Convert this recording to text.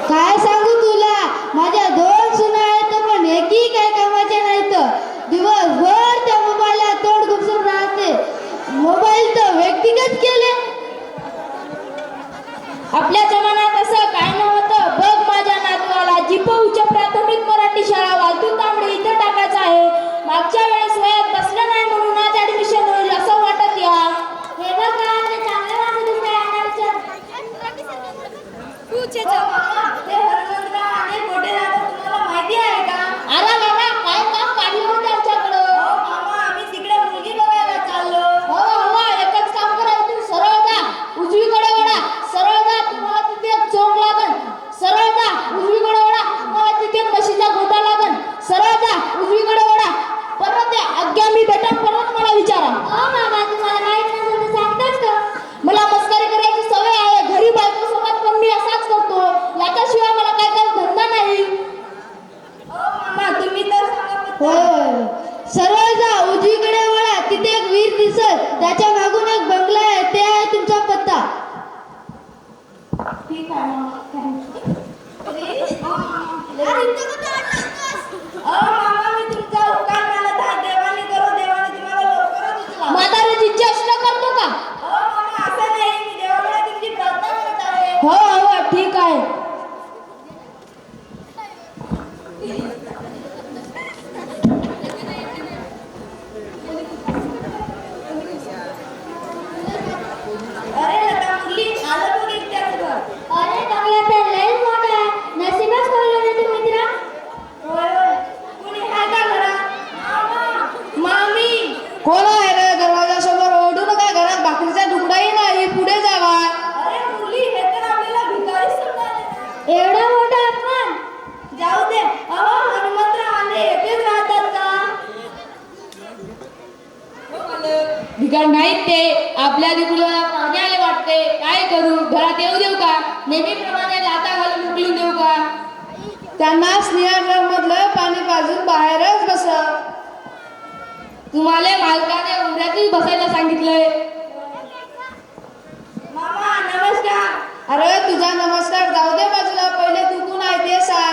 काय सांगू तुला, माझ्या दोन सुना आहेत पण एकही काय कामाच्या नाहीत. दिवसभर त्या मोबाईलला तोंड घुसून राहते. मोबाईल तर व्यक्तिगत केले. आपल्या जमान्यात असं काय नव्हतं. बघ माझ्या नातवाला जिप उच्च प्राथमिक मराठी शाळा वालतूर तांबडे इथं टाकायचं आहे. मागच्या वेळेस वयात बसलं नाही म्हणून आज ऍडमिशन होईल असं वाटत या. हे बघा ते चांगलं वाटत तुमच्या आणायचं. ते हनुमंतराव आणि मोठे दादा तुम्हाला माहिती आहे का? अरे बाबा काय काम काढलं होतं आमच्याकडं. हो मामा आम्ही तिकडे मुलगी बघायला चाललो. हो हो एकच काम करायचं, तुम्ही सरळ जा उजवीकडे वळा. सरळ जा तुम्हाला तिथे एक चौक लागन. सरळ जा उजवीकडे वळा तुम्हाला तिथे म्हशीचा गोठा लागन. सरळ जा उजवीकडे वळा. परत या आज्ञा मी भेटा परत मला विचारा. हो मामा, तुम्हाला माहित नसेल तर सांगताच का? मला मस्करी करायची सवय आहे. घरी बायको सोबत पण मी असाच करतो. याच्याशिवाय मला काय धंदा नाही. मामा तुम्ही तर सांगा. होय, सरळ जा उजवीकडे वळा. तिथे एक विहीर दिसल, त्याच्या मागून एक बंगला आहे, ते आहे तुमचा पत्ता. ठीक आहे मामा. मामा मी तुमचा उपकार मानत आहे. देवाने करो, देवाने तुम्हाला लवकरच उचला. म्हाताऱ्याची चेष्टा करतो का? मामा असं नाही, मी देवाकडे तुमची प्रार्थना करत आहे. हो हो ठीक आहे. अरे लता मुरली आलं बघ एकट्याच घर. अरे बंगला तर लयच मोठा आहे. नशीबच खोललं रे तू मित्रा. होय होय. कुणी आहे का घरात? मामी. कोण आहे रे? दरवाजा समोर ओढू नका. घरात भाकरीचा तुकडाही नाही. पुढे जावा. अरे मुरली हे तर आपल्याला भिकारी समजायला. एवढा मोठा अपमान. जाऊ दे. अहो हनुमंतराव आले येथेच राहतात का? भिकार नाहीत ते. आपल्या दिकुला पाहुणे आले वाटते. काय करू? घरात येऊ देऊ का? नेहमीप्रमाणे लाता घालून उकलून देऊ का? त्यांना स्नेहाग्राम मधलं पाणी पाजून बाहेरच बसव. तुम्हाला मालकाने उमऱ्यातच बसायला सांगितलंय. मामा नमस्कार. अरे तुझा नमस्कार जाऊ दे बाजूला. पहिले तू कोण आहे ते सांग.